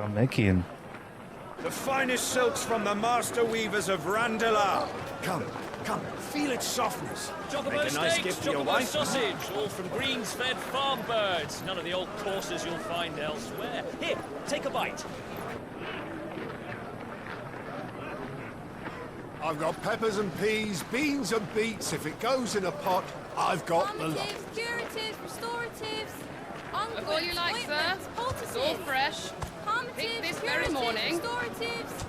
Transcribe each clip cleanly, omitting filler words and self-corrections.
Making. The finest silks from the master weavers of Randalar. Come, feel its softness. Chocobo Make a nice steaks, gift for your chocobo wife. sausage, all from greens-fed farm birds. None of the old courses you'll find elsewhere. Here, take a bite. I've got peppers and peas, beans and beets. If it goes in a pot, I've got the lot. Calmatives, curatives, restoratives, Of all you like, sir. It's all fresh. Picked this very morning. Restoratives,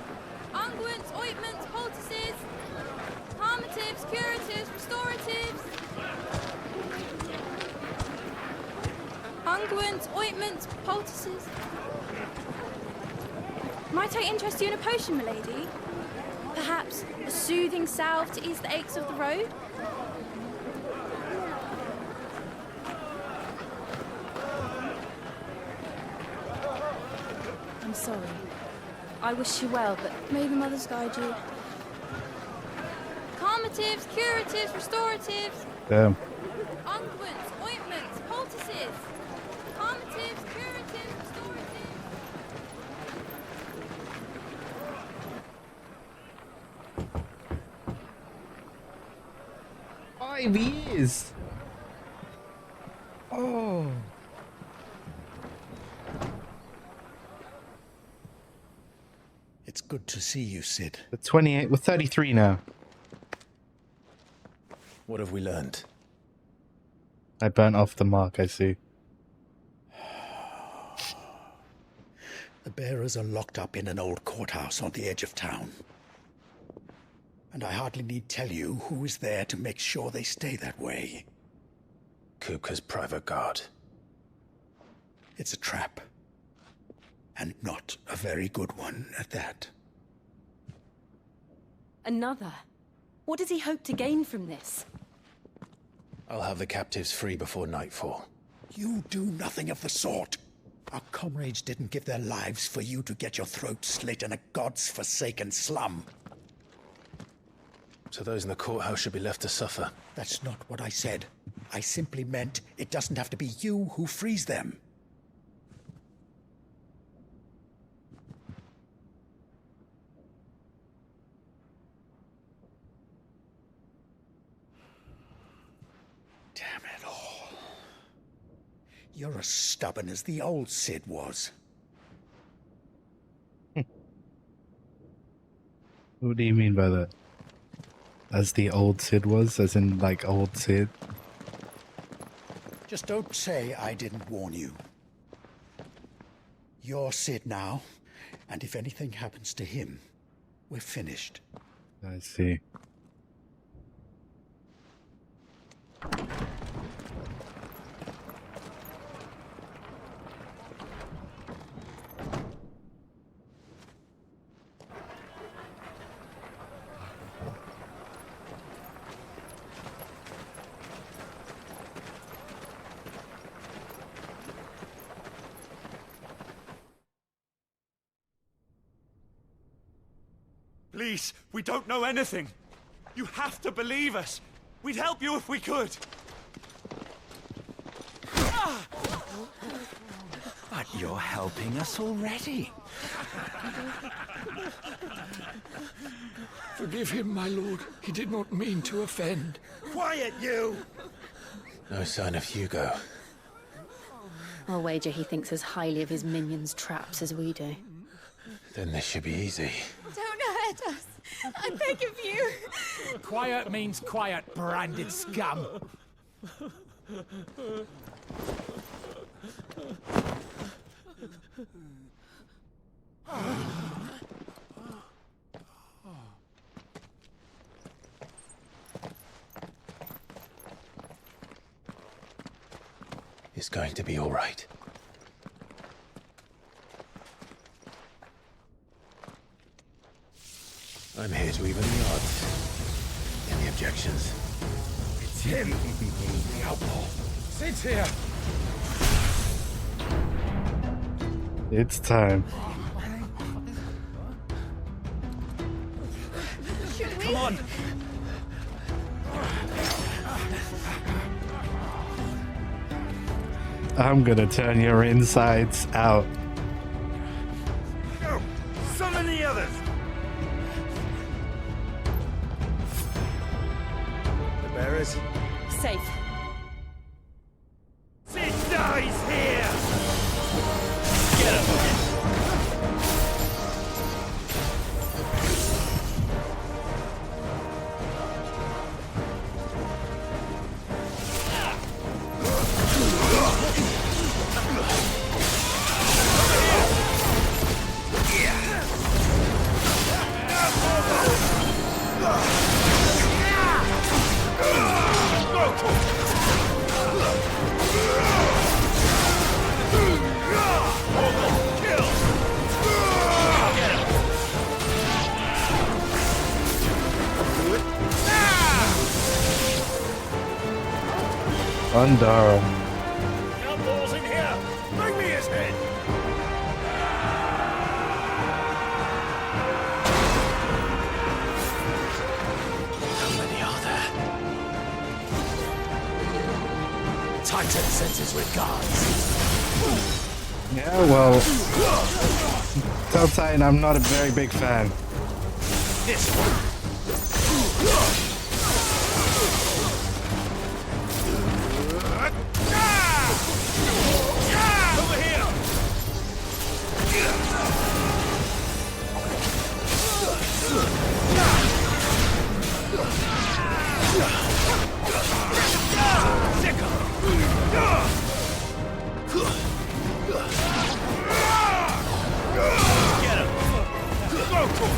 unguents, ointments, poultices, calmatives, curatives, restoratives, unguents, ointments, poultices. Might I interest you in a potion, milady? Perhaps a soothing salve to ease the aches of the road? I'm sorry. I wish you well, but may the mothers guide you. Calmatives, curatives, restoratives. Damn. Unguents, ointments, poultices. Calmatives, curatives, restoratives. Five years. Oh. It's good to see you, Sid. The 28. We're 33 now. What have we learned? I burnt off the mark, I see. The bearers are locked up in an old courthouse on the edge of town. And I hardly need tell you who is there to make sure they stay that way. Kupka's private guard. It's a trap. And not a very good one at that. Another? What does he hope to gain from this? I'll have the captives free before nightfall. You do nothing of the sort. Our comrades didn't give their lives for you to get your throat slit in a god's-forsaken slum. So those in the courthouse should be left to suffer. That's not what I said. I simply meant it doesn't have to be you who frees them. Damn it all. You're as stubborn as the old Sid was. What do you mean by that? As the old Sid was? As in, like, old Sid? Just don't say I didn't warn you. You're Sid now, and if anything happens to him, we're finished. I see. Please, we don't know anything. You have to believe us. We'd help you if we could. But you're helping us already. Forgive him, my lord. He did not mean to offend. Quiet, you! No sign of Hugo. I'll wager he thinks as highly of his minions' traps as we do. Then this should be easy. Don't hurt us. I beg of you. Quiet means quiet, branded scum. It's going to be all right. I'm here to even the odds. Any objections? It's him, the outlaw. Sit here. It's time. Come on! I'm gonna turn your insides out. Open the others! The bearers? Safe. Sid dies here! Get him! Andara. Outlaws in here! Bring me his head! How many are there? Titan senses regards. Yeah, well, tell Titan I'm not a very big fan. This one. Over here! Get him! Go to him!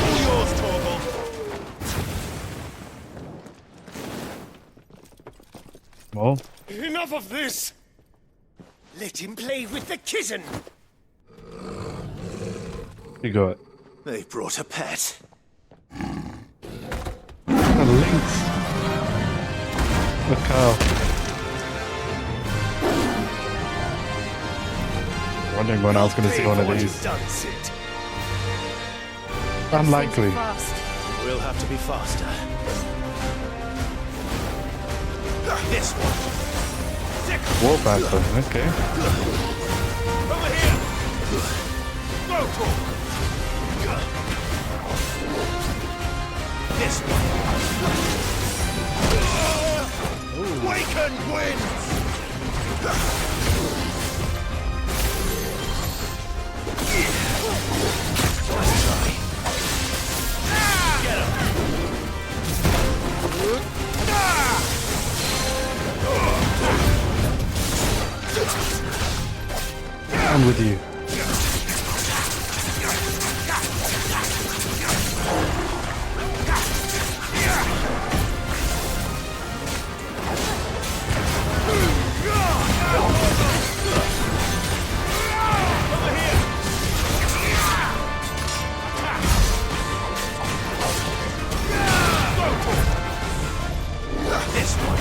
All yours, Torgal! Well, Enough of this! Let him play with the kitten! you got They brought a pet. a lynx. A cow. Wondering when I was going to see one of these. Done, Sid. Unlikely. Fast. We'll have to be faster. This one. Warpanther, okay. Over here! Go to him! This one. Waken winds! Get him! I'm with you. This one.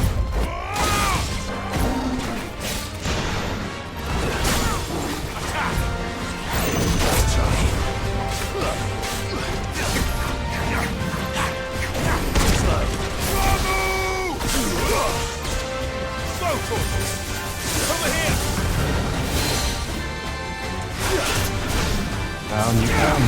Down you come.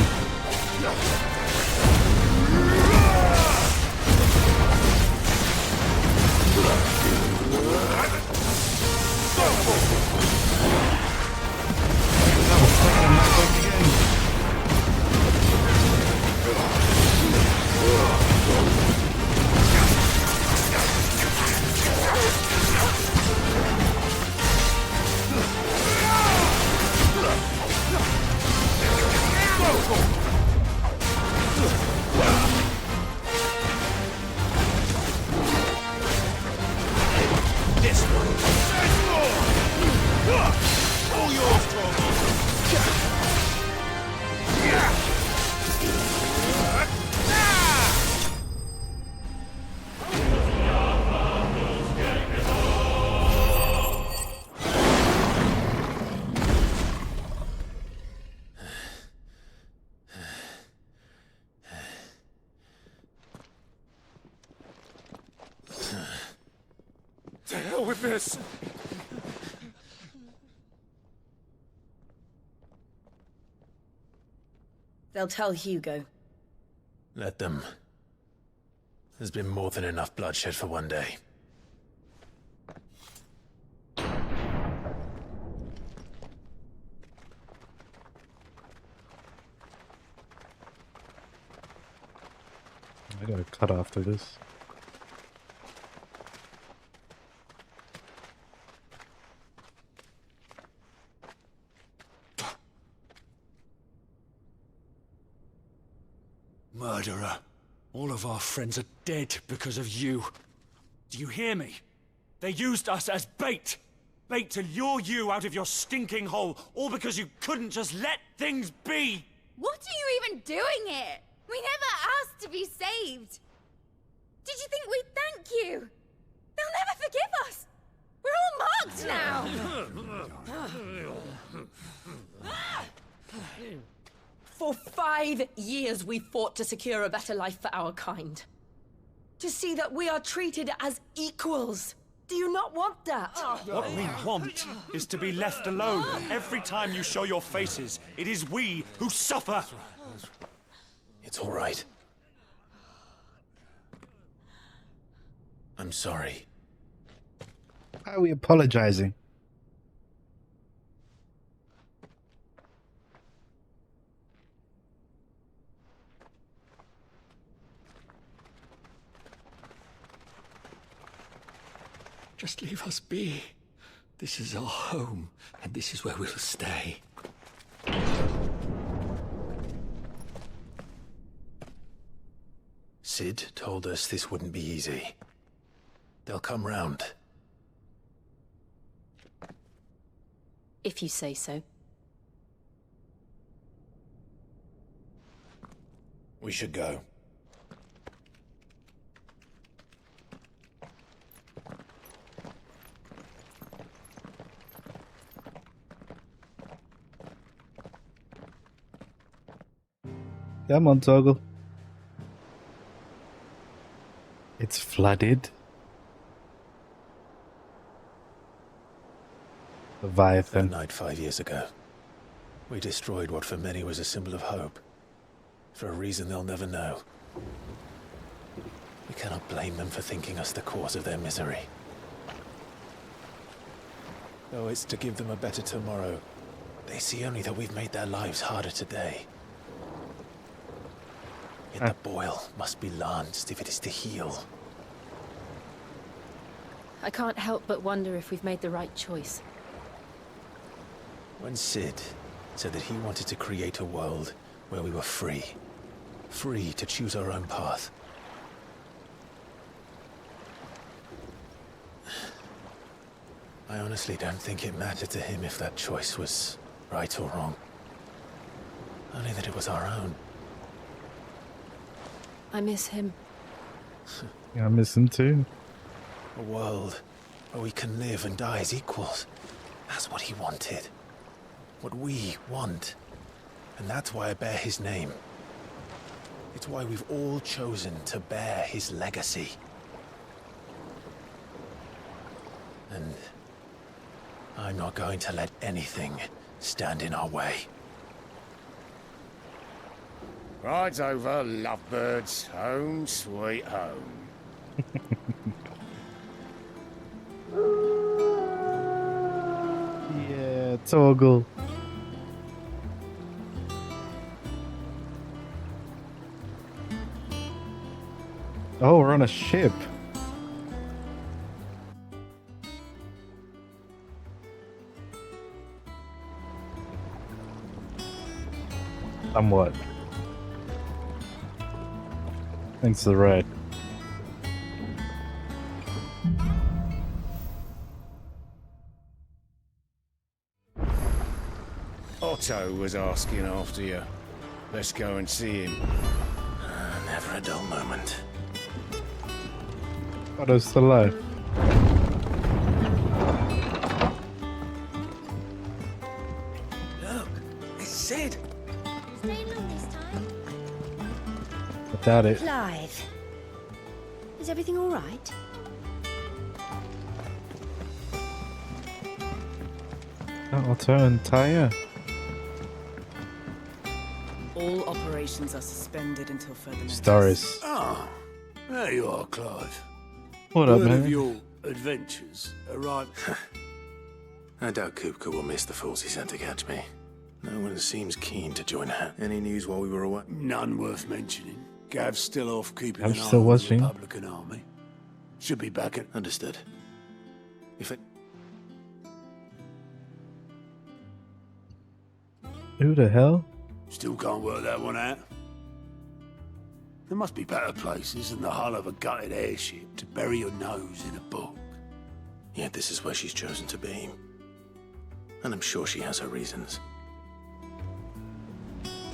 This one. All yours, Torgal! To hell with this! They'll tell Hugo. Let them. There's been more than enough bloodshed for one day. I gotta cut after this. Murderer. All of our friends are dead because of you. Do you hear me? They used us as bait. Bait to lure you out of your stinking hole, all because you couldn't just let things be. What are you even doing here? We never asked to be saved. Did you think we'd thank you? They'll never forgive us. We're all marked now. For 5 years we fought to secure a better life for our kind. To see that we are treated as equals. Do you not want that? What we want is to be left alone. Every time you show your faces, it is we who suffer. It's all right. I'm sorry. Why are we apologizing? Just leave us be. This is our home, and this is where we'll stay. Sid told us this wouldn't be easy. They'll come round. If you say so. We should go. Come on, Toggle. It's flooded. Leviathan. That night 5 years ago, we destroyed what for many was a symbol of hope. For a reason they'll never know. We cannot blame them for thinking us the cause of their misery. Though it's to give them a better tomorrow, they see only that we've made their lives harder today. Yet the boil must be lanced if it is to heal. I can't help but wonder if we've made the right choice. When Sid said that he wanted to create a world where we were free. Free to choose our own path. I honestly don't think it mattered to him if that choice was right or wrong. Only that it was our own. I miss him. Yeah, I miss him too. A world where we can live and die as equals. That's what he wanted. What we want. And that's why I bear his name. It's why we've all chosen to bear his legacy. And I'm not going to let anything stand in our way. Rides over, lovebirds. Home, sweet home. Yeah, Toggle. Oh, we're on a ship. Somewhat. Thanks to the ride. Otto was asking after you. Let's go and see him. Never a dull moment. Otto's still alive. Look, it's Sid. Staying long this time? I doubt it. Clive, is everything all right? Otto and Taya. All operations are suspended until further notice. Stories. Ah, there you are, Clive. What up, Word man? of your adventures arrived. I doubt Kupka will miss the fools he sent to catch me. No one seems keen to join her. Any news while we were away? None worth mentioning. Gav's still off keeping I'm an eye still on watching. the Republican army. Should be back at... Understood. If it... Who the hell? Still can't work that one out. There must be better places than the hull of a gutted airship to bury your nose in a book. Yet this is where she's chosen to be. And I'm sure she has her reasons.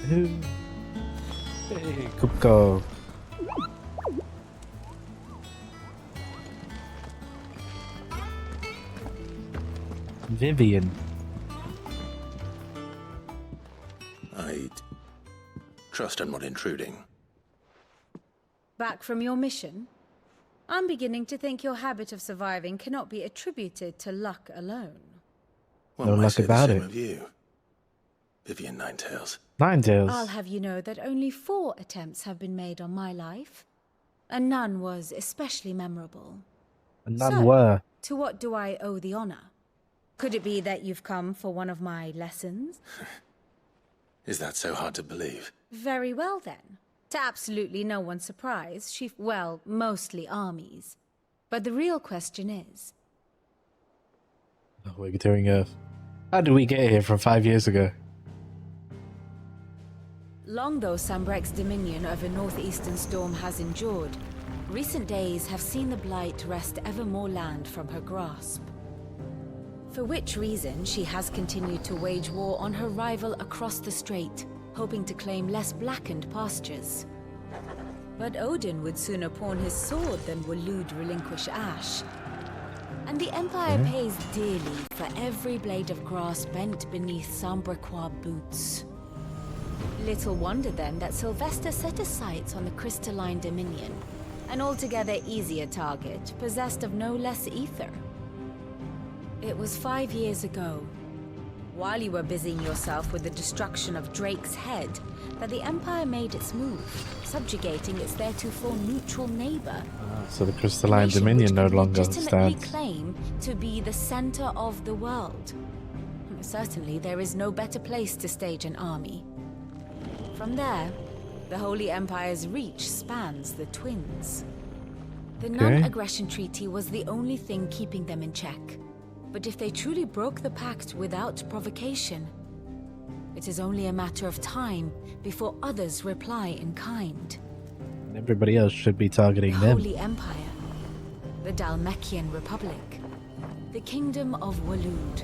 Who? Hey, Kupko. Vivian. I'd trust I'm not intruding. Back from your mission? I'm beginning to think your habit of surviving cannot be attributed to luck alone. Well, No I luck say about the same it. of you, Vivian Ninetails. Ninetails. I'll have you know that only 4 attempts have been made on my life, and none was especially memorable. And none So, were. To what do I owe the honor? Could it be that you've come for one of my lessons? Is that so hard to believe? Very well then. To absolutely no one's surprise, well, mostly armies. But the real question is... Oh, we're doing Earth. How did we get here from 5 years ago? Long though Sambrek's dominion over northeastern Storm has endured, recent days have seen the Blight wrest ever more land from her grasp. For which reason she has continued to wage war on her rival across the strait, hoping to claim less blackened pastures. But Odin would sooner pawn his sword than Waloed relinquish Ash. And the Empire pays dearly for every blade of grass bent beneath Sambrequois boots. Little wonder then that Sylvester set his sights on the crystalline dominion, an altogether easier target, possessed of no less ether. It was 5 years ago, while you were busying yourself with the destruction of Drake's head, that the Empire made its move, subjugating its theretofore neutral neighbor. So the Crystalline Nation Dominion no which can longer legitimately stands. claim to be the center of the world. Certainly, there is no better place to stage an army. From there, the Holy Empire's reach spans the Twins. The non-aggression treaty was the only thing keeping them in check. But if they truly broke the pact without provocation, it is only a matter of time before others reply in kind. And everybody else should be targeting The them. Holy Empire, the Dalmekian Republic, the Kingdom of Waloed,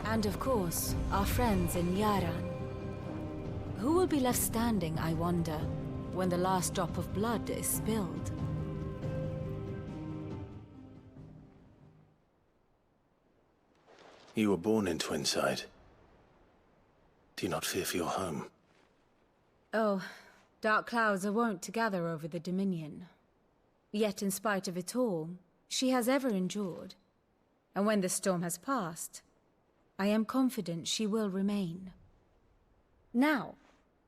and of course, our friends in Yaran. Who will be left standing, I wonder, when the last drop of blood is spilled? You were born in Twinside. Do you not fear for your home? Oh, dark clouds are wont to gather over the Dominion. Yet in spite of it all, she has ever endured. And when the storm has passed, I am confident she will remain. Now,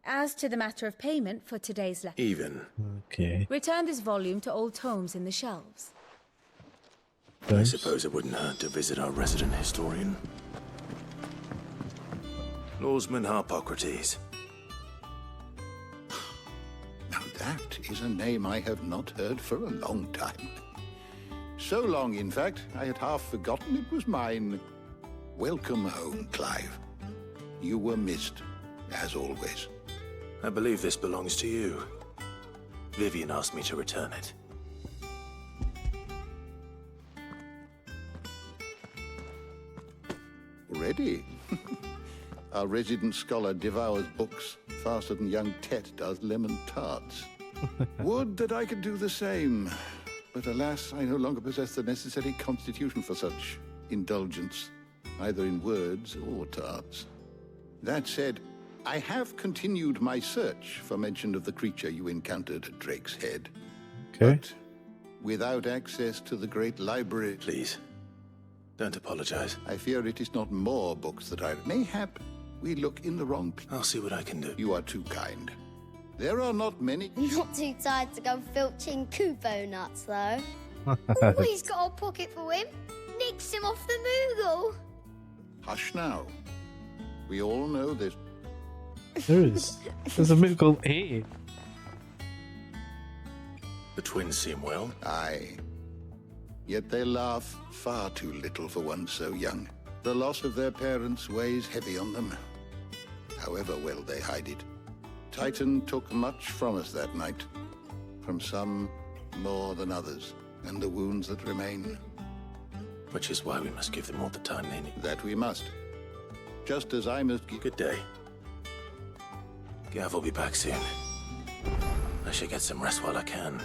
as to the matter of payment for today's lesson. Even. Okay. Return this volume to old tomes in the shelves. I suppose it wouldn't hurt to visit our resident historian. Lawsman Harpocrates. Now that is a name I have not heard for a long time. So long, in fact, I had half forgotten it was mine. Welcome home, Clive. You were missed, as always. I believe this belongs to you. Vivian asked me to return it. Ready? Our resident scholar devours books faster than young Tet does lemon tarts. Would that I could do the same. But alas, I no longer possess the necessary constitution for such indulgence, either in words or tarts. That said, I have continued my search for mention of the creature you encountered at Drake's Head. Okay. But without access to the great library... Please, don't apologize. I fear it is not more books that I... Mayhap we look in the wrong place. I'll see what I can do. You are too kind. There are not many. Not too tired to go filching Kubo nuts, though. Always got a pocket for him. Nicks him off the Moogle. Hush now. We all know this. There's a Moogle here. The twins seem well. Aye. Yet they laugh far too little for one so young. The loss of their parents weighs heavy on them, however well they hide it. Titan took much from us that night. From some more than others, and the wounds that remain. Which is why we must give them all the time they need. That we must. Just as I must give... Good day. Gav will be back soon. I should get some rest while I can.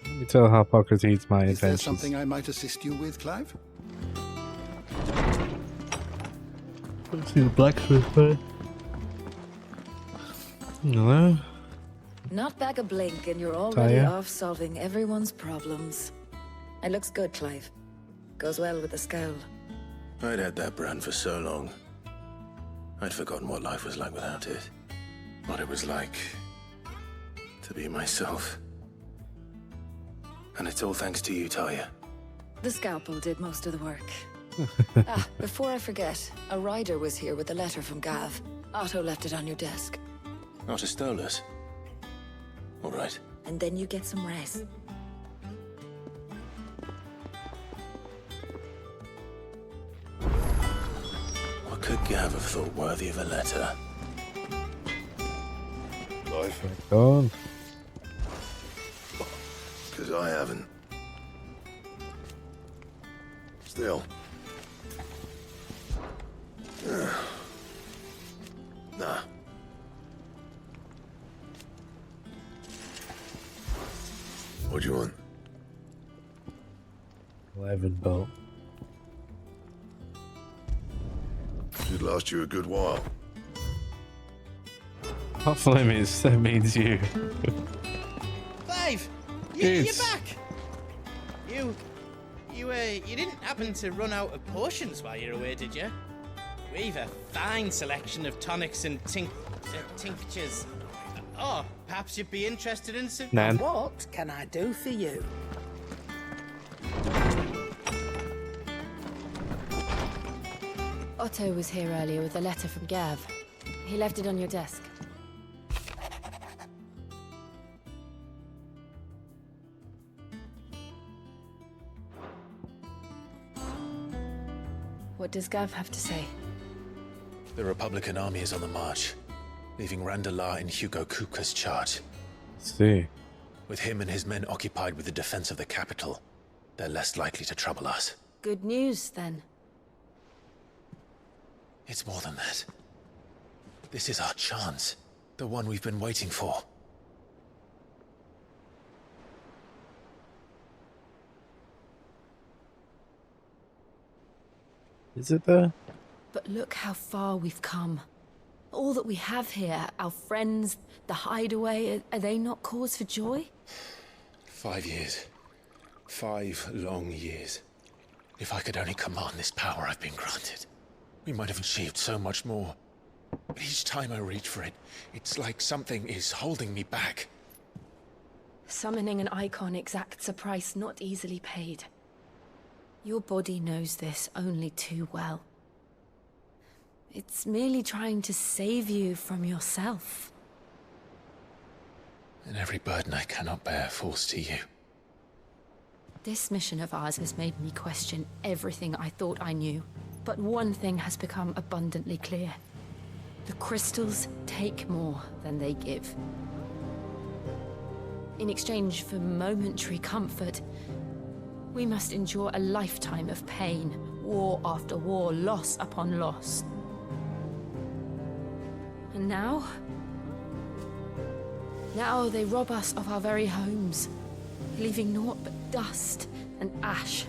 You tell Hippocrates my Is there adventures. something I might assist you with, Clive? Let's see the blacksmith there. Hello? Not back a blink and you're already Taya? off solving everyone's problems. It looks good, Clive. Goes well with the scowl. I'd had that brand for so long. I'd forgotten what life was like without it. What it was like to be myself. And it's all thanks to you, Taya. The scalpel did most of the work. Before I forget, a rider was here with a letter from Gav. Otto left it on your desk. Otto stole us. All right. And then you get some rest. What could Gav have thought worthy of a letter? Life. Go on. Because I haven't. Still. Nah. What do you want? 11 bolt. Should last you a good while. Off limits, that means you. Clive! You're back! You didn't happen to run out of potions while you're away, did you? We've a fine selection of tonics and tinctures. Oh, perhaps you'd be interested in some... Nan. What can I do for you? Otto was here earlier with a letter from Gav. He left it on your desk. What does Gav have to say? The Republican army is on the march, leaving Randalar in Hugo Kupka's charge. See. With him and his men occupied with the defense of the capital, they're less likely to trouble us. Good news, then. It's more than that. This is our chance. The one we've been waiting for. Is it there? But look how far we've come. All that we have here, our friends, the hideaway, are they not cause for joy? 5 years. 5 long years. If I could only command this power I've been granted, we might have achieved so much more. But each time I reach for it, it's like something is holding me back. Summoning an icon exacts a price not easily paid. Your body knows this only too well. It's merely trying to save you from yourself. And every burden I cannot bear falls to you. This mission of ours has made me question everything I thought I knew. But one thing has become abundantly clear. The crystals take more than they give. In exchange for momentary comfort, we must endure a lifetime of pain, war after war, loss upon loss. And now they rob us of our very homes, leaving naught but dust and ash.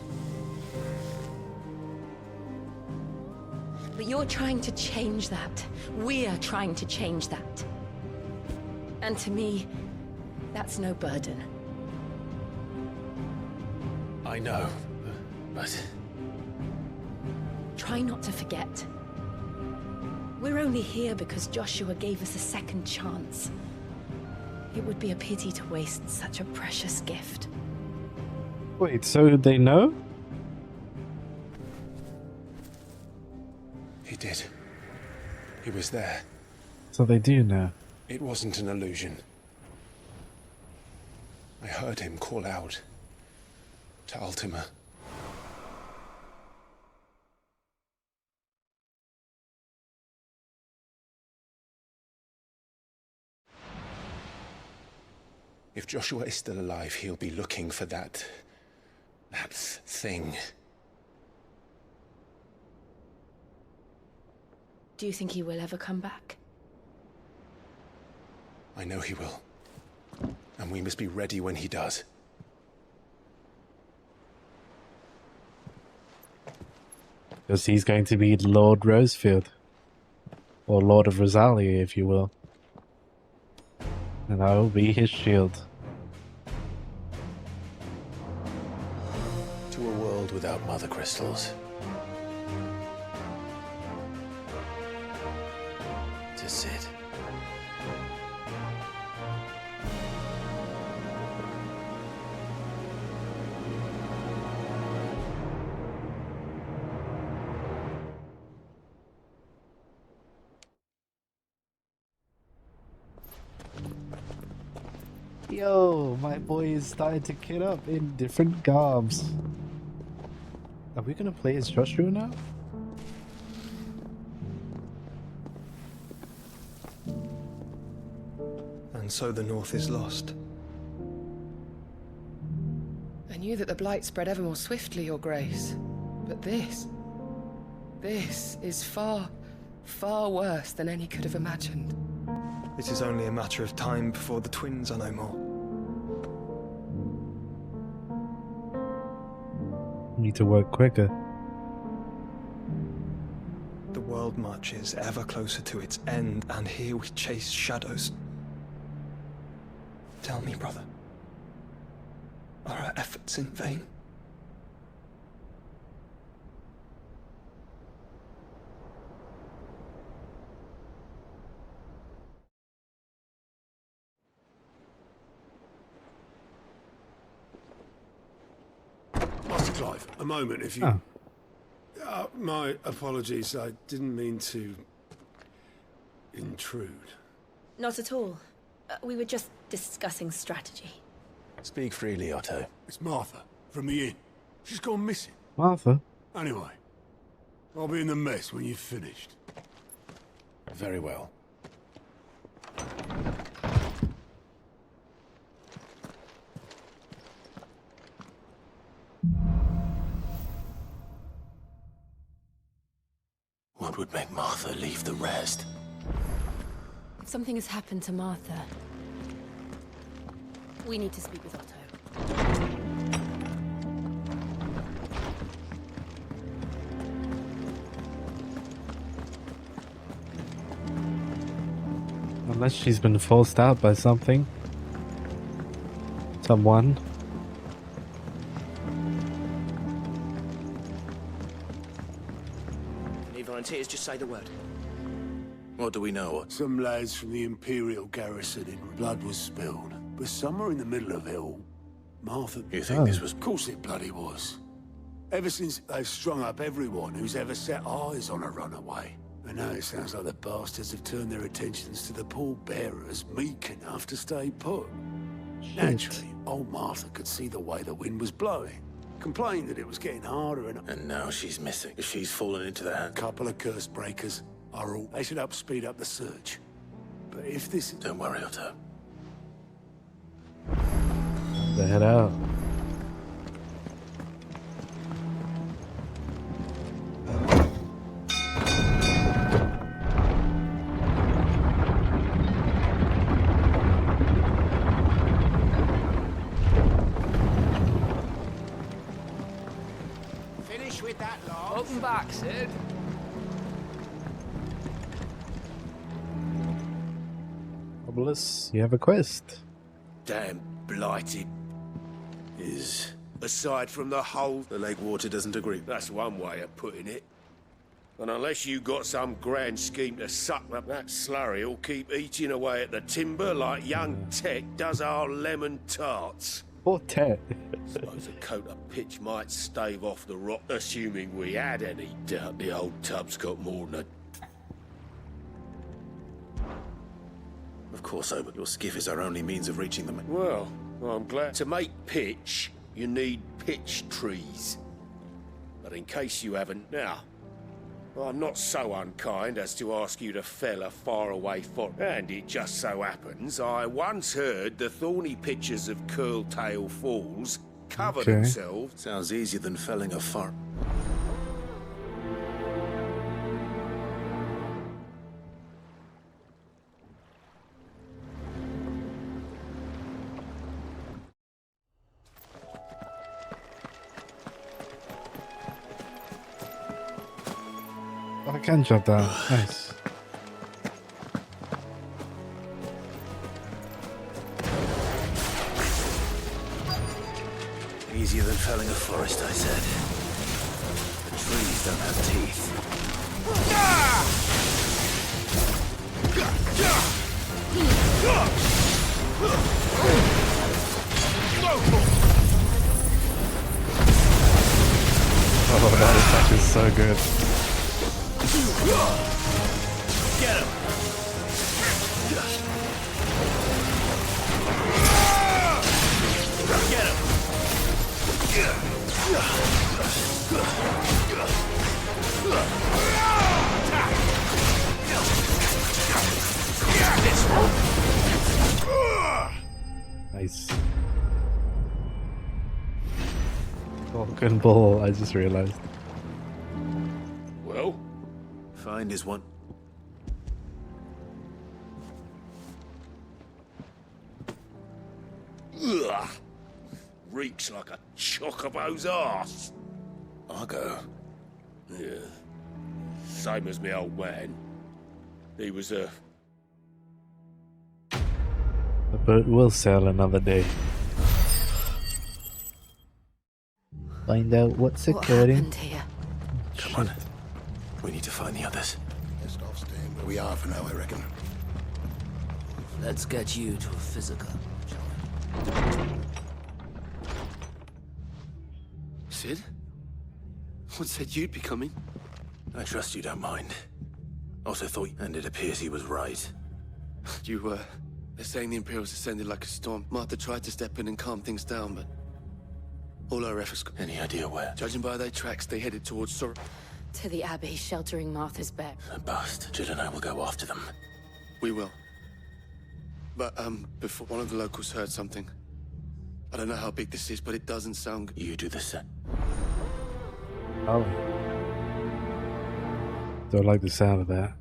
But you're trying to change that. We're trying to change that. And to me, that's no burden. I know, but... Try not to forget. We're only here because Joshua gave us a second chance. It would be a pity to waste such a precious gift. Wait, so they know? He did. He was there. So they do know. It wasn't an illusion. I heard him call out to Ultima. If Joshua is still alive, he'll be looking for that thing. Do you think he will ever come back? I know he will. And we must be ready when he does. Because he's going to be Lord Rosefield. Or Lord of Rosalia, if you will. And I will be his shield. To a world without mother crystals. To Sid. Yo, my boy is starting to kit up in different garbs. Are we gonna play as Joshua now? And so the North is lost. I knew that the blight spread ever more swiftly, Your Grace. But this is far, far worse than any could have imagined. It is only a matter of time before the twins are no more. Need to work quicker. The world marches ever closer to its end, and here we chase shadows. Tell me, brother, are our efforts in vain? Master Clive, a moment, if you... Oh. My apologies, I didn't mean to... intrude. Not at all. We were just discussing strategy. Speak freely, Otto. It's Martha, from the inn. She's gone missing. Martha? Anyway, I'll be in the mess when you've finished. Very well. What would make Martha leave the rest? If something has happened to Martha, we need to speak with Otto. Unless she's been forced out by something. Someone. Any volunteers, just say the word. What do we know? Some lads from the Imperial garrison in blood was spilled. But somewhere in the middle of it all, Martha... You think this was... Of course it bloody was. Ever since they've strung up everyone who's ever set eyes on a runaway. And now it sounds like the bastards have turned their attentions to the pallbearers meek enough to stay put. Naturally, old Martha could see the way the wind was blowing. Complained that it was getting harder And now she's missing. She's fallen into the hand. A couple of curse breakers are all... They should help speed up the search. But if this... Don't worry, Otto. Head out. Finish with that lot. Welcome back, Sid. Obelisk, you have a quest. Damn blighted is. Aside from the whole... The lake water doesn't agree. That's one way of putting it. And unless you got some grand scheme to suck up that slurry, he'll keep eating away at the timber like young Tet does our lemon tarts. Poor Tet. Suppose a coat of pitch might stave off the rot, assuming we had any. Doubt the old tub's got more than a... Of course, but your skiff is our only means of reaching them. Well, I'm glad. To make pitch, you need pitch trees. But in case you haven't now, I'm not so unkind as to ask you to fell a faraway forest. And it just so happens, I once heard the thorny pitchers of Curltail Falls cover themselves. Sounds easier than felling a far. I can jump down. Nice. Easier than felling a forest, I said. The trees don't have teeth. Oh, that attack is so good. Get him! Get him! Nice. Falcon ball, I just realized. Well? Find is one. Ugh. Reeks like a chocobo's arse. Argo? Yeah. Same as me old man. He was a... The boat will sail another day. Find out what's occurring. Come on. We need to find the others. Best off staying where we are for now, I reckon. Let's get you to a physical, shall we? Sid? What said you'd be coming? I trust you don't mind. Also thought, and it appears he was right. You were. They're saying the Imperials descended like a storm. Martha tried to step in and calm things down, but all our efforts... Any idea where? Judging by their tracks, they headed towards To the Abbey, sheltering Martha's bed. A bust. Jill and I will go after them. We will. But, before one of the locals heard something. I don't know how big this is, but it doesn't sound... You do the same. Oh. Don't like the sound of that.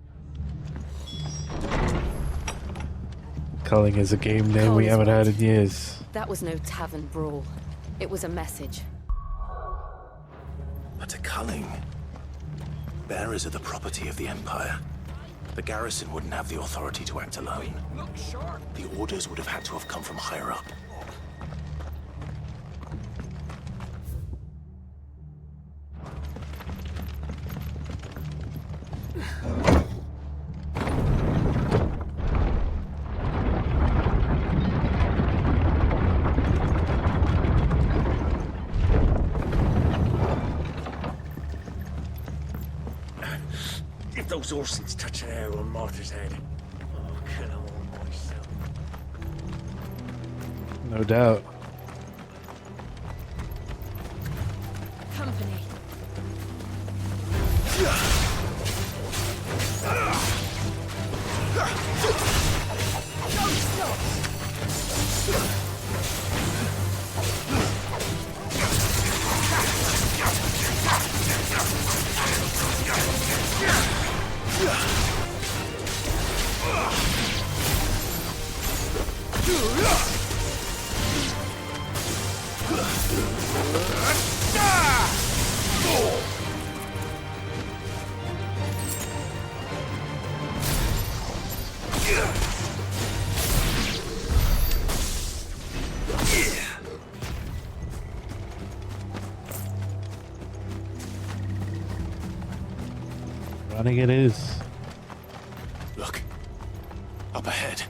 Culling is a game name we haven't heard in years. That was no tavern brawl. It was a message. But to Culling, bearers are the property of the Empire. The garrison wouldn't have the authority to act alone. The orders would have had to have come from higher up. If those horses touch an arrow on Martha's head, oh, can I warm myself? No doubt. Company. think it is. Look. Up ahead.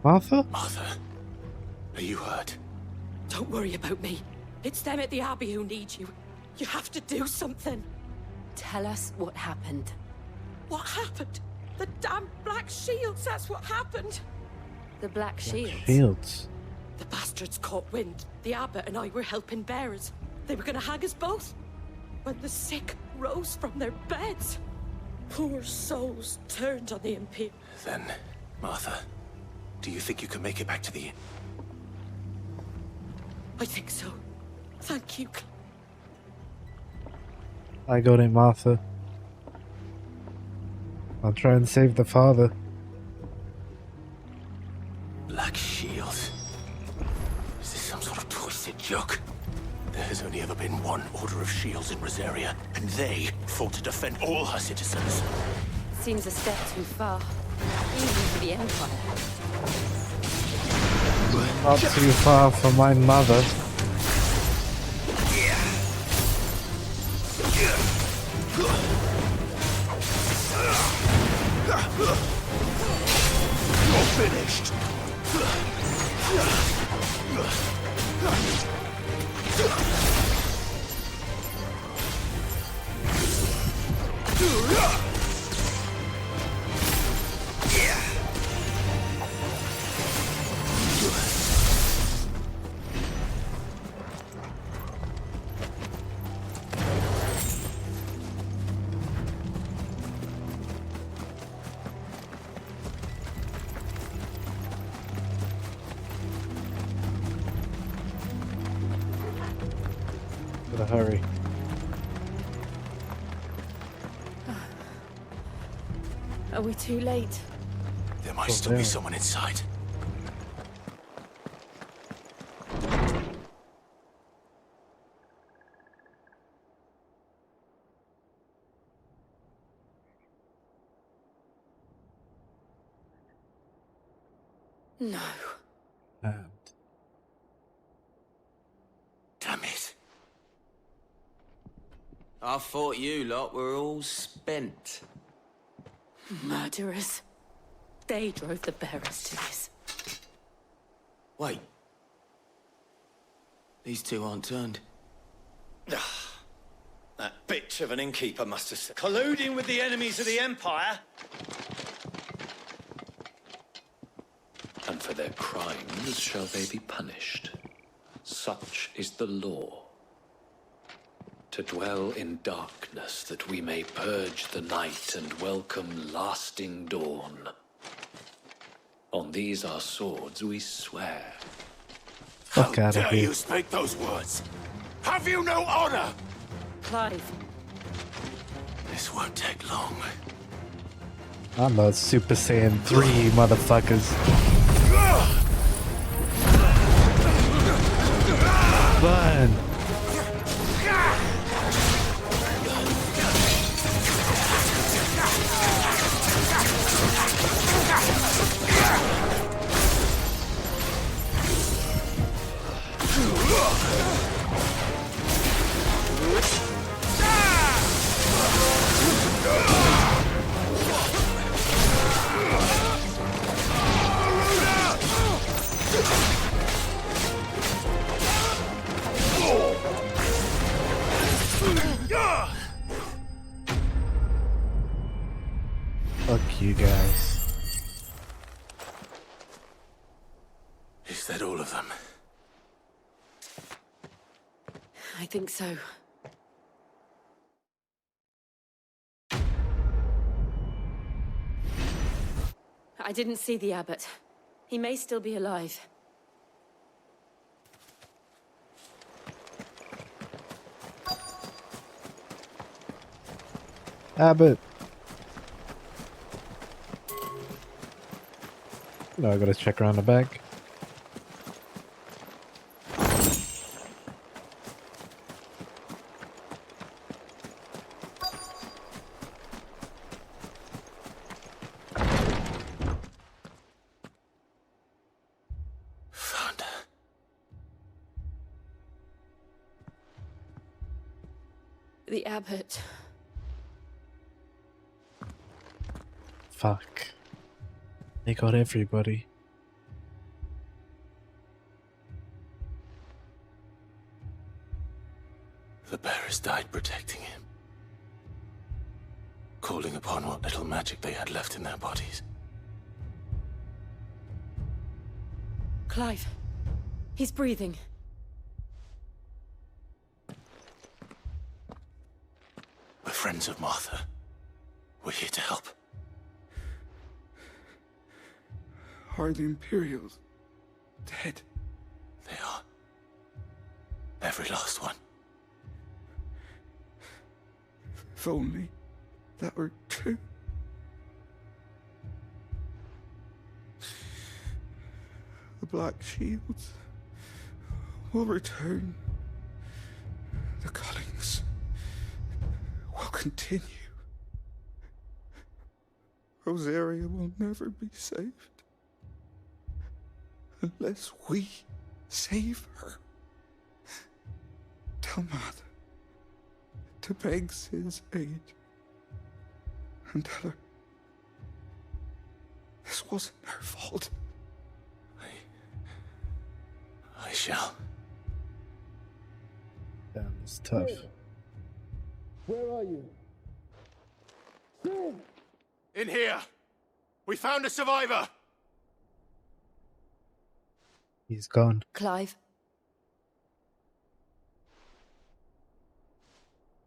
Martha? Martha. Are you hurt? Don't worry about me. It's them at the Abbey who need you. You have to do something. Tell us what happened. What happened? The damn Black Shields, that's what happened. The Black Shields? Shields. The bastards caught wind. The abbot and I were helping bearers. They were gonna hang us both. When the sick rose from their beds. Poor souls turned on the Imperial. Then, Martha, do you think you can make it back to the inn? I think so. Thank you. I got it, Martha. I'll try and save the father. Black Shields? Is this some sort of twisted joke? There has only ever been one Order of Shields in Rosaria, and they fought to defend all her citizens. Seems a step too far, even for the Empire. Not too far from my mother. You're finished. Gotta hurry. Are we too late? There might still be someone inside. No. Damn it. I thought you lot were all spent. Murderers. They drove the bearers to this. Wait. These two aren't turned. That bitch of an innkeeper must have said, colluding with the enemies of the Empire. And for their crimes shall they be punished. Such is the law. To dwell in darkness that we may purge the night and welcome lasting dawn. On these our swords we swear. Fuck How out of dare here. you speak those words? Have you no honor? Clive. This won't take long. I'm a Super Saiyan 3, motherfuckers. Burn! Fuck you guys. Is that all of them? I think so. I didn't see the abbot. He may still be alive. Abbott. No, I gotta check around the back. Found her. The abbot. Fuck. They got everybody. The bearers died protecting him, calling upon what little magic they had left in their bodies. Clive. He's breathing. We're friends of Martha. We're here to help. Are the Imperials dead? They are. Every last one. If only that were true. The Black Shields will return. The Cullings will continue. Rosaria will never be saved unless we save her. Tell Matt to beg Sid's aid and tell her this wasn't her fault. I shall. Damn, it's tough. Where are you? In here! We found a survivor! He's gone. Clive.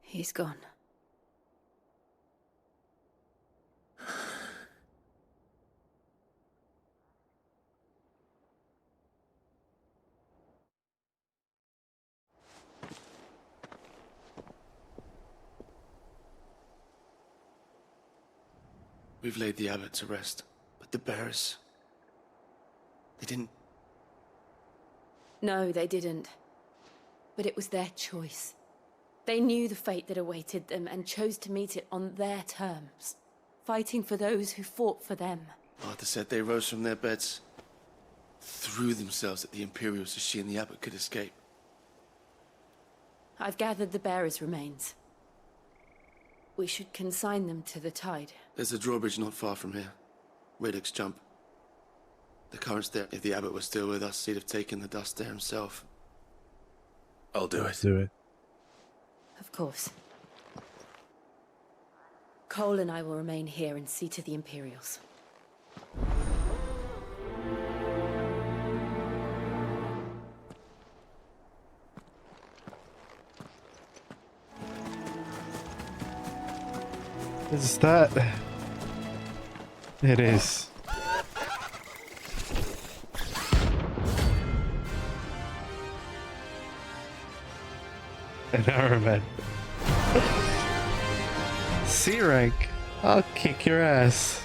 He's gone. We've laid the abbot to rest, but the bearers... they didn't... No, they didn't. But it was their choice. They knew the fate that awaited them and chose to meet it on their terms, fighting for those who fought for them. Martha said they rose from their beds, threw themselves at the Imperials so she and the abbot could escape. I've gathered the bearers' remains. We should consign them to the tide. There's a drawbridge not far from here. Radix Jump. The current's there. If the abbot was still with us, he'd have taken the dust there himself. I'll do Let's do it. Of course. Cole and I will remain here and see to the Imperials. Is that? It is. An armament. C rank. I'll kick your ass.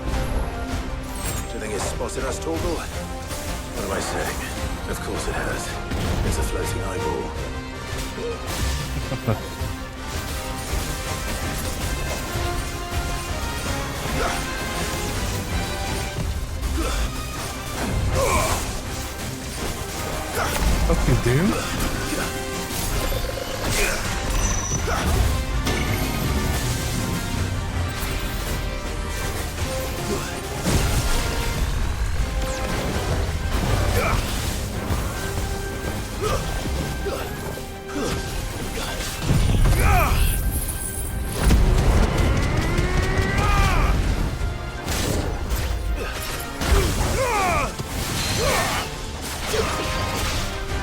Do you think it's spotted us, Torgal? What am I saying? Of course it has. It's a floating eyeball. Fucking Doom?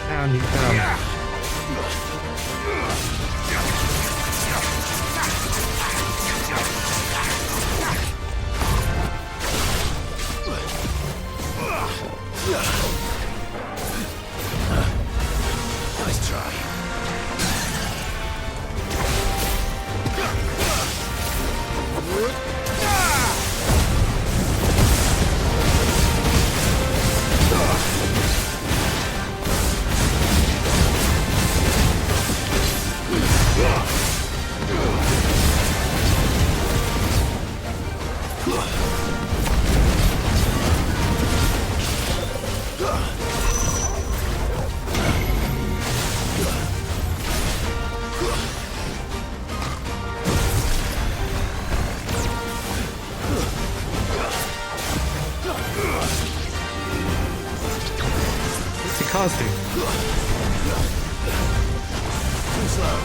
Down, you down. blasting. Too slow.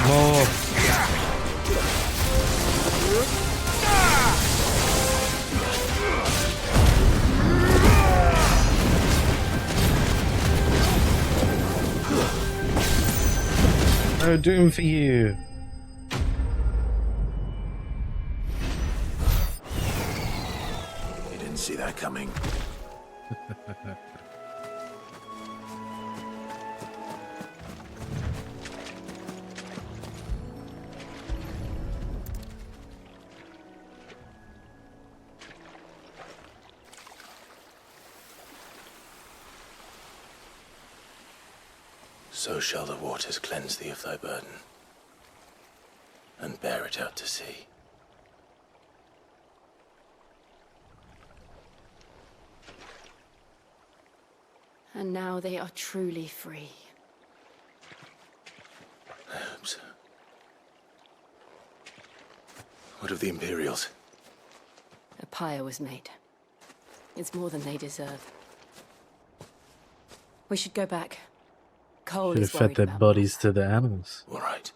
More. No doom for you. You didn't see that coming. So shall the waters cleanse thee of thy burden, and bear it out to sea. And now they are truly free. I hope so. What of the Imperials? A pyre was made. It's more than they deserve. We should go back. Cole Should have is fed worried their about bodies to the animals. All right.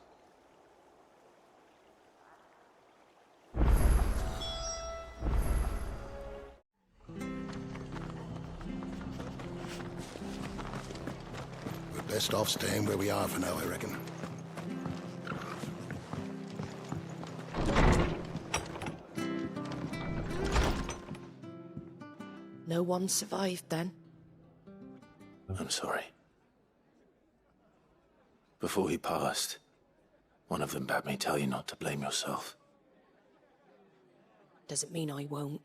We're best off staying where we are for now, I reckon. No one survived then? I'm sorry. Before he passed, one of them bade me tell you not to blame yourself. Doesn't mean I won't.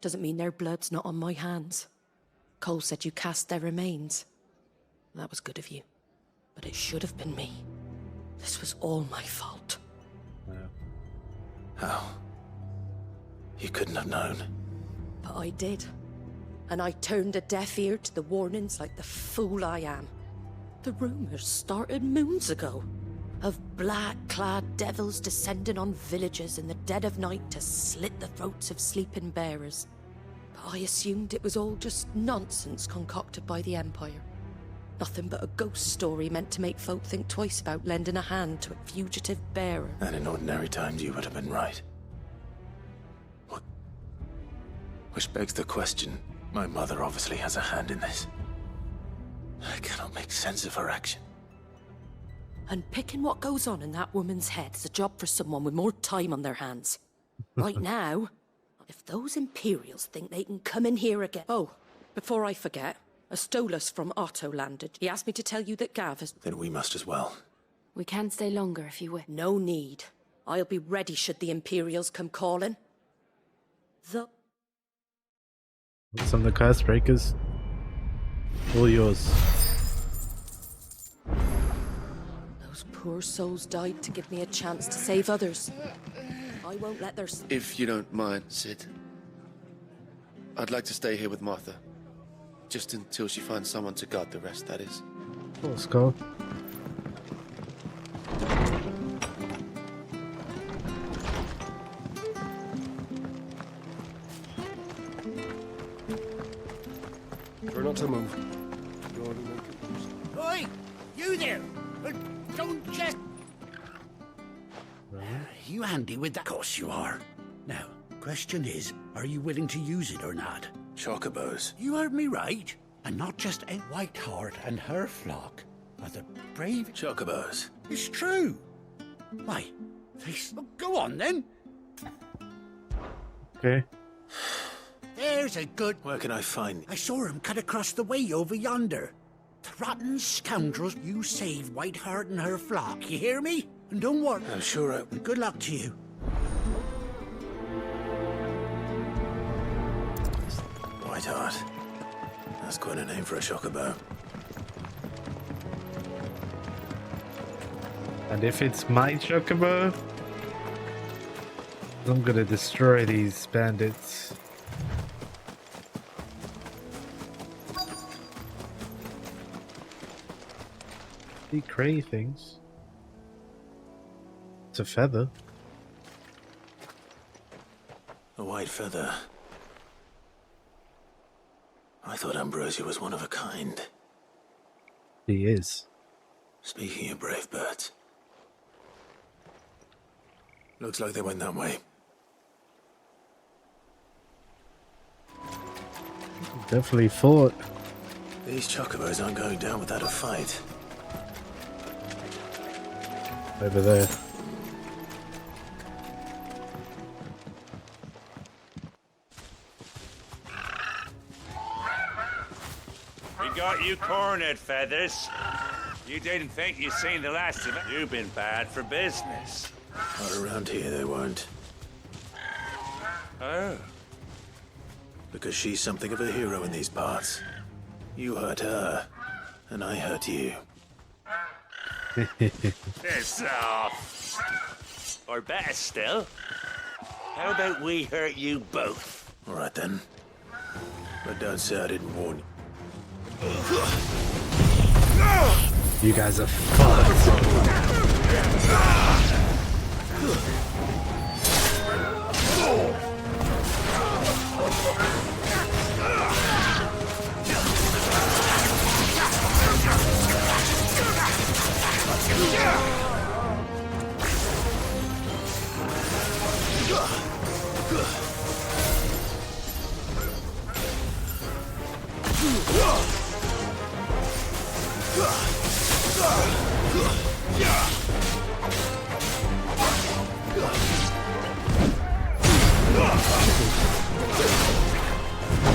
Doesn't mean their blood's not on my hands. Cole said you cast their remains. That was good of you. But it should have been me. This was all my fault. How? You couldn't have known. But I did. And I turned a deaf ear to the warnings like the fool I am. The rumors started moons ago. Of black-clad devils descending on villages in the dead of night to slit the throats of sleeping bearers. But I assumed it was all just nonsense concocted by the Empire. Nothing but a ghost story meant to make folk think twice about lending a hand to a fugitive bearer. And in ordinary times you would have been right. What? Which begs the question, my mother obviously has a hand in this. I cannot make sense of her action. And picking what goes on in that woman's head is a job for someone with more time on their hands. Right now, if those Imperials think they can come in here again... Oh, before I forget, a Stolas from Otto landed. He asked me to tell you that Gav has... Then we must as well. We can stay longer if you wish. No need. I'll be ready should the Imperials come calling. Some of the curse breakers. All yours. Those poor souls died to give me a chance to save others. I won't let their... If you don't mind, Sid. I'd like to stay here with Martha. Just until she finds someone to guard the rest, that is. Let's go. Try not to move. Oi! You there! Don't just... You handy with that? Of course you are. Now, question is, are you willing to use it or not? Chocobos. You heard me right. And not just a White Hart and her flock, but the brave... Chocobos. It's true. Why? Go on then. Okay. There's a good... Where can I find... I saw him cut across the way over yonder. The rotten scoundrels, you saved Whiteheart and her flock. You hear me? And don't worry. I'm sure I... Good luck to you. Whiteheart. That's quite a name for a chocobo. And if it's my chocobo, I'm gonna destroy these bandits. The cray things. It's a feather. A white feather. I thought Ambrosia was one of a kind. He is. Speaking of brave birds. Looks like they went that way. Definitely fought. These chocobos aren't going down without a fight. Over there. We got you cornered, Feathers. You didn't think you'd seen the last of it. You've been bad for business. Not around here, they weren't. Oh. Because she's something of a hero in these parts. You hurt her, and I hurt you. Piss off. Or better still, how about we hurt you both? All right then. But don't say I didn't warn you. You guys are fucked.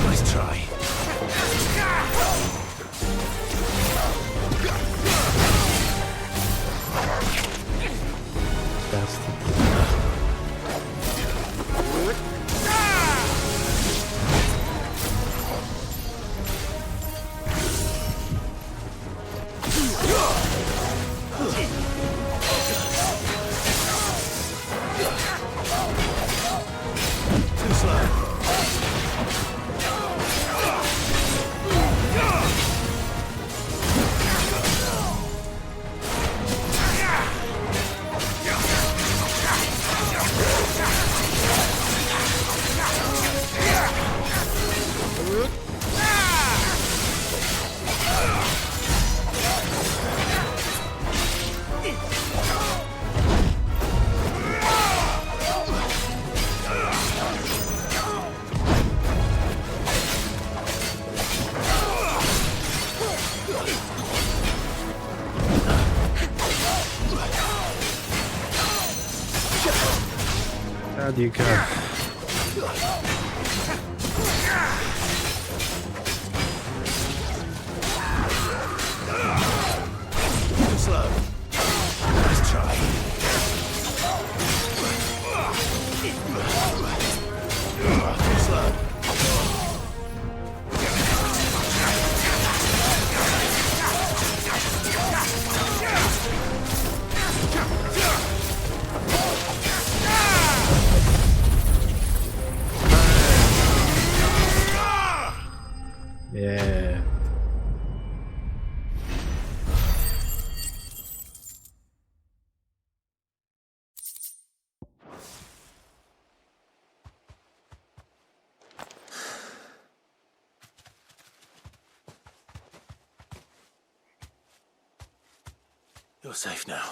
Nice try. How'd you go? Slow. Nice try. Slow. Yeah. You're safe now.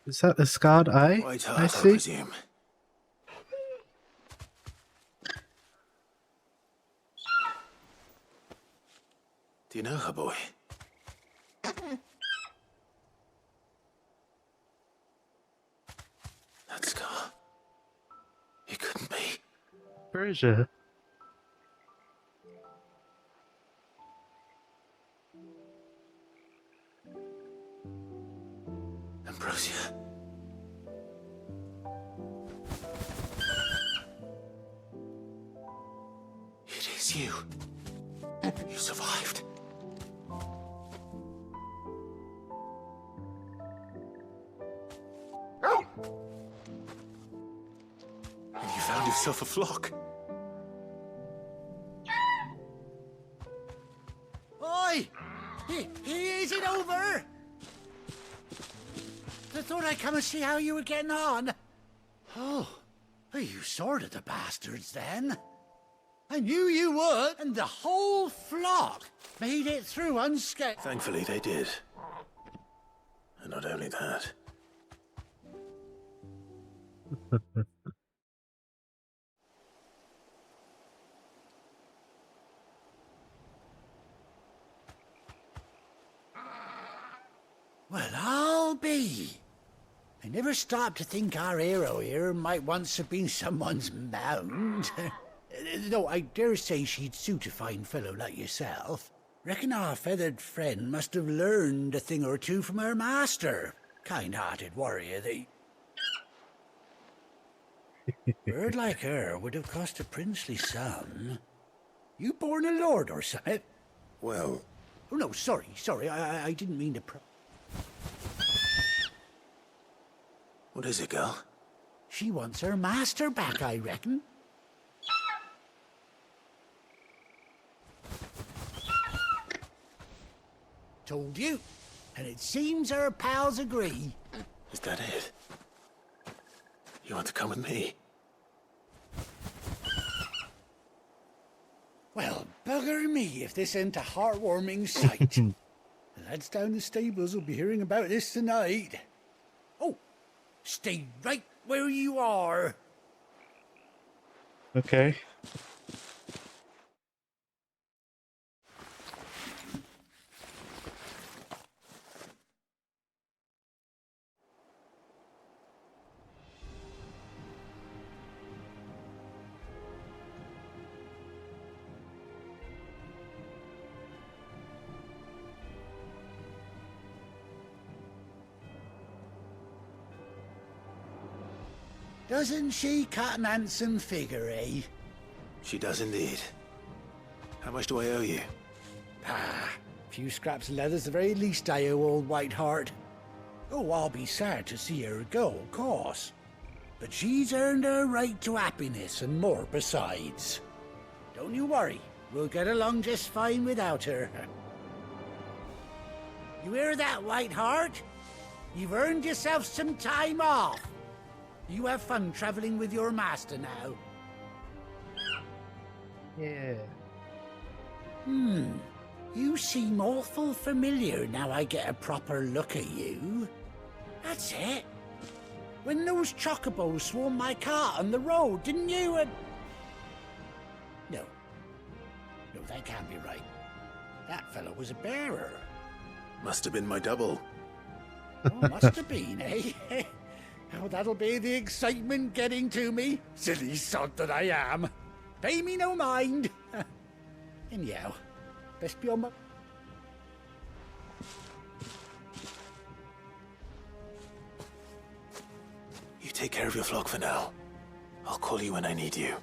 Is that a scarred eye? Whiteheart, I I see. presume. Do you know her, boy? That scar. It couldn't be. Persia. Ambrosia. It is you. You survived. And you found yourself a flock. Oi! Is it over? I thought I'd come and see how you were getting on. Oh, you sorted the bastards then. I knew you would, and the whole flock made it through unscathed. Thankfully, they did. And not only that. Well, I'll be. I never stopped to think our hero here might once have been someone's mount. Though I dare say she'd suit a fine fellow like yourself. Reckon our feathered friend must have learned a thing or two from her master. Kind-hearted warrior, they... Bird like her would have cost a princely sum. You born a lord or something? Well... Oh, no, sorry, I didn't mean to What is it, girl? She wants her master back, I reckon. Told you. And it seems her pals agree. Is that it? You want to come with me? Well, bugger me if this ain't a heartwarming sight. The lads down the stables will be hearing about this tonight. Oh, stay right where you are. Okay. Doesn't she cut an handsome figure, eh? She does indeed. How much do I owe you? Ah, a few scraps of leather's the very least I owe old Whiteheart. Oh, I'll be sad to see her go, of course. But she's earned her right to happiness and more besides. Don't you worry, we'll get along just fine without her. You hear that, Whiteheart? You've earned yourself some time off. You have fun traveling with your master now. Yeah. You seem awful familiar now I get a proper look at you. That's it. When those chocobos swarmed my cart on the road, didn't you? No, that can't be right. That fellow was a bearer. Must have been my double. Oh, must have been, eh? Oh, that'll be the excitement getting to me. Silly sod that I am. Pay me no mind. Anyhow, best be on my... You take care of your flock for now. I'll call you when I need you.